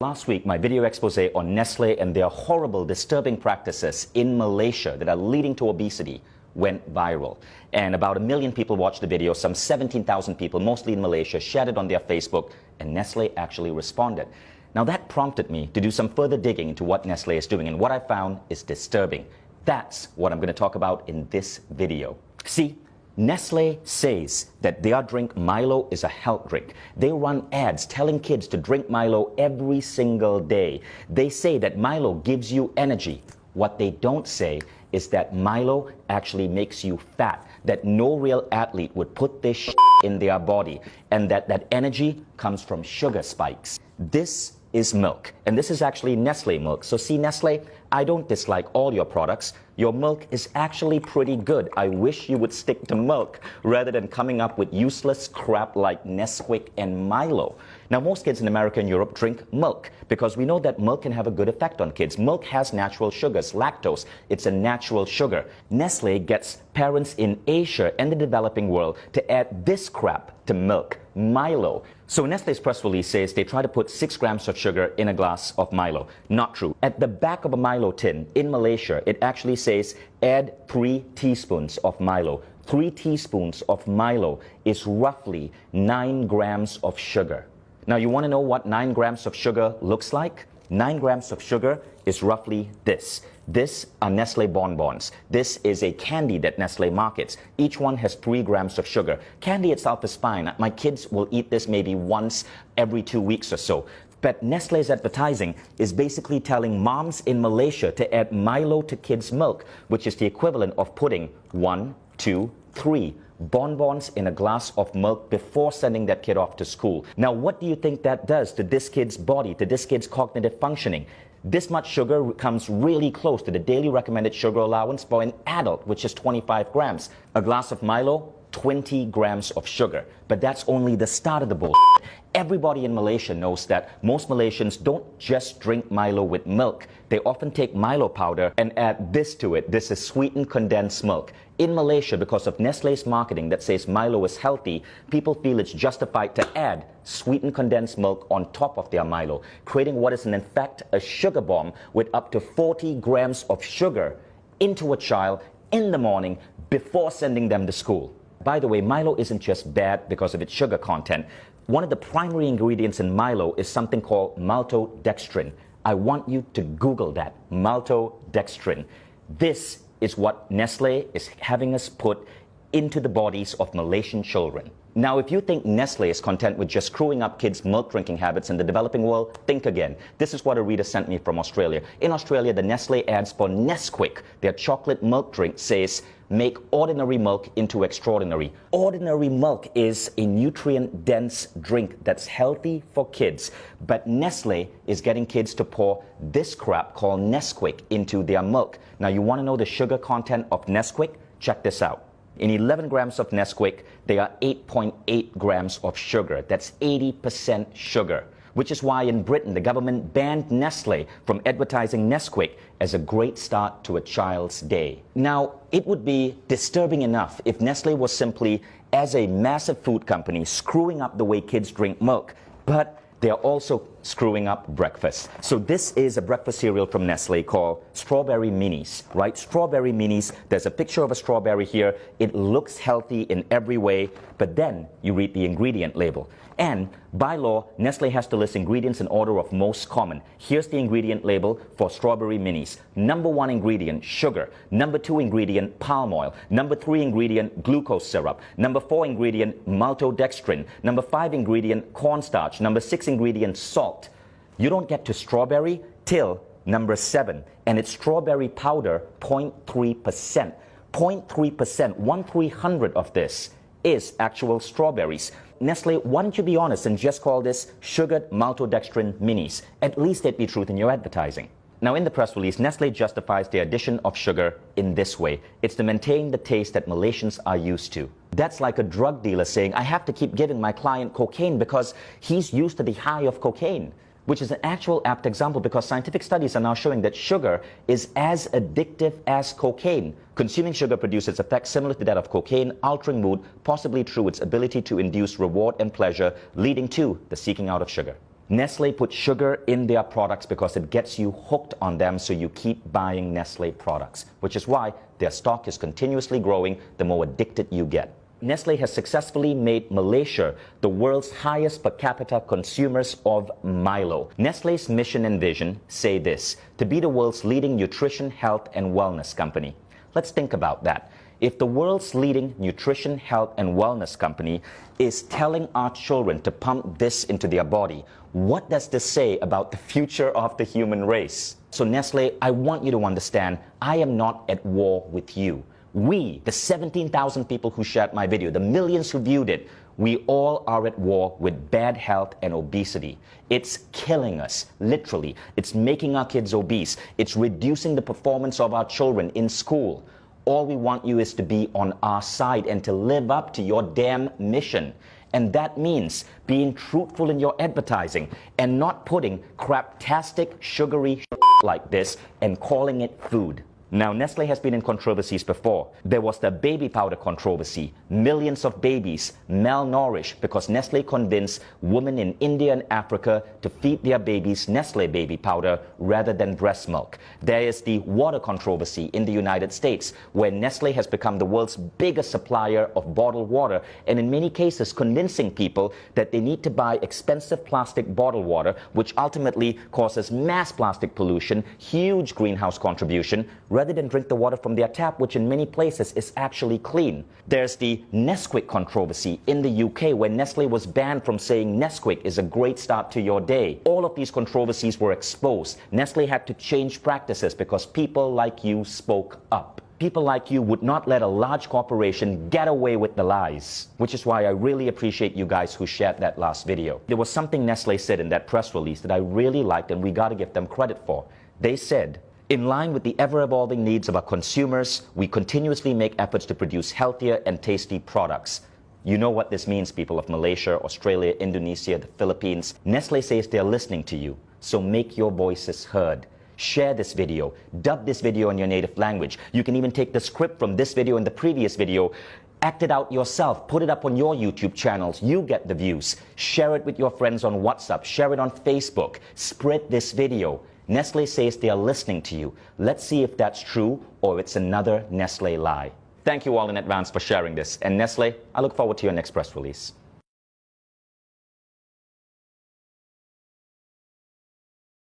Last week, my video expose on Nestle and their horrible, disturbing practices in Malaysia that are leading to obesity went viral. And about 1 million people watched the video. Some 17,000 people, mostly in Malaysia, shared it on their Facebook, and Nestle actually responded. Now that prompted me to do some further digging into what Nestle is doing, and what I found is disturbing. That's what I'm going to talk about in this video. See, Nestle says that their drink Milo is a health drink. They run ads telling kids to drink Milo every single day. They say that Milo gives you energy. What they don't say is that Milo actually makes you fat, that no real athlete would put this in their body, and that energy comes from sugar spikes. This is milk, and this is actually Nestle milk. So see, Nestle, I don't dislike all your products. Your milk is actually pretty good. I wish you would stick to milk rather than coming up with useless crap like Nesquik and Milo. Now, most kids in America and Europe drink milk because we know that milk can have a good effect on kids. Milk has natural sugars, lactose. It's a natural sugar. Nestle gets parents in Asia and the developing world to add this crap to milk, Milo. So Nestle's press release says they try to put 6 grams of sugar in a glass of Milo. Not true. At the back of a Milo tin in Malaysia, it actually says add 3 teaspoons of Milo. 3 teaspoons of Milo is roughly 9 grams of sugar. Now, you want to know what 9 grams of sugar looks like? 9 grams of sugar is roughly this. This are Nestle bonbons. This is a candy that Nestle markets. Each one has 3 grams of sugar. Candy itself is fine. My kids will eat this maybe once every 2 weeks or so. But Nestle's advertising is basically telling moms in Malaysia to add Milo to kids' milk, which is the equivalent of putting 1, 2, 3 bonbons in a glass of milk before sending that kid off to school. Now, what do you think that does to this kid's body, to this kid's cognitive functioning? This much sugar comes really close to the daily recommended sugar allowance for an adult, which is 25 grams. A glass of Milo, 20 grams of sugar. But that's only the start of the bullshit. Everybody in Malaysia knows that most Malaysians don't just drink Milo with milk. They often take Milo powder and add this to it. This is sweetened condensed milk. In Malaysia, because of Nestle's marketing that says Milo is healthy, people feel it's justified to add sweetened condensed milk on top of their Milo, creating what is in fact a sugar bomb with up to 40 grams of sugar into a child in the morning before sending them to school. By the way, Milo isn't just bad because of its sugar content. One of the primary ingredients in Milo is something called Maltodextrin. I want you to Google that, Maltodextrin. This is what Nestle is having us put into the bodies of Malaysian children. Now, if you think Nestle is content with just screwing up kids' milk drinking habits in the developing world, think again. This is what a reader sent me from Australia. In Australia, the Nestle ads for Nesquik, their chocolate milk drink, says, make ordinary milk into extraordinary. Ordinary milk is a nutrient-dense drink that's healthy for kids. But Nestle is getting kids to pour this crap called Nesquik into their milk. Now, you want to know the sugar content of Nesquik? Check this out. In 11 grams of Nesquik, there are 8.8 grams of sugar. That's 80% sugar, which is why in Britain, the government banned Nestle from advertising Nesquik as a great start to a child's day. Now, it would be disturbing enough if Nestle was simply, as a massive food company, screwing up the way kids drink milk, but they're also screwing up breakfast. So this is a breakfast cereal from Nestle called Strawberry Minis, right? Strawberry Minis, there's a picture of a strawberry here. It looks healthy in every way, but then you read the ingredient label. And by law, Nestle has to list ingredients in order of most common. Here's the ingredient label for Strawberry Minis. Number 1 ingredient, sugar. Number 2 ingredient, palm oil. Number 3 ingredient, glucose syrup. Number 4 ingredient, maltodextrin. Number 5 ingredient, cornstarch. Number 6 ingredient, salt. You don't get to strawberry till number 7, and it's strawberry powder, 0.3%. 0.3%, 1/300 of this is actual strawberries. Nestle, why don't you be honest and just call this sugared maltodextrin minis? At least there'd be truth in your advertising. Now, in the press release, Nestle justifies the addition of sugar in this way. It's to maintain the taste that Malaysians are used to. That's like a drug dealer saying, I have to keep giving my client cocaine because he's used to the high of cocaine. Which is an actual apt example because scientific studies are now showing that sugar is as addictive as cocaine. Consuming sugar produces effects similar to that of cocaine, altering mood, possibly through its ability to induce reward and pleasure, leading to the seeking out of sugar. Nestle put sugar in their products because it gets you hooked on them, so you keep buying Nestle products, which is why their stock is continuously growing the more addicted you get. Nestle has successfully made Malaysia the world's highest per capita consumers of Milo. Nestle's mission and vision say this: to be the world's leading nutrition, health, and wellness company. Let's think about that. If the world's leading nutrition, health, and wellness company is telling our children to pump this into their body, what does this say about the future of the human race? So Nestle, I want you to understand, I am not at war with you. We, the 17,000 people who shared my video, the millions who viewed it, we all are at war with bad health and obesity. It's killing us, literally. It's making our kids obese. It's reducing the performance of our children in school. All we want you is to be on our side and to live up to your damn mission. And that means being truthful in your advertising and not putting craptastic, sugary like this and calling it food. Now, Nestle has been in controversies before. There was the baby powder controversy. Millions of babies malnourished because Nestle convinced women in India and Africa to feed their babies Nestle baby powder rather than breast milk. There is the water controversy in the United States, where Nestle has become the world's biggest supplier of bottled water, and in many cases convincing people that they need to buy expensive plastic bottled water, which ultimately causes mass plastic pollution, huge greenhouse contribution, rather than drink the water from their tap, which in many places is actually clean. There's the Nesquik controversy in the UK, where Nestle was banned from saying Nesquik is a great start to your day. All of these controversies were exposed. Nestle had to change practices because people like you spoke up. People like you would not let a large corporation get away with the lies, which is why I really appreciate you guys who shared that last video. There was something Nestle said in that press release that I really liked, and we got to give them credit for. They said, in line with the ever-evolving needs of our consumers, we continuously make efforts to produce healthier and tasty products. You know what this means, people of Malaysia, Australia, Indonesia, the Philippines. Nestle says they're listening to you, so make your voices heard. Share this video, dub this video in your native language. You can even take the script from this video and the previous video, act it out yourself, put it up on your YouTube channels. You get the views. Share it with your friends on WhatsApp, share it on Facebook, spread this video. Nestle says they are listening to you. Let's see if that's true or it's another Nestle lie. Thank you all in advance for sharing this. And Nestle, I look forward to your next press release.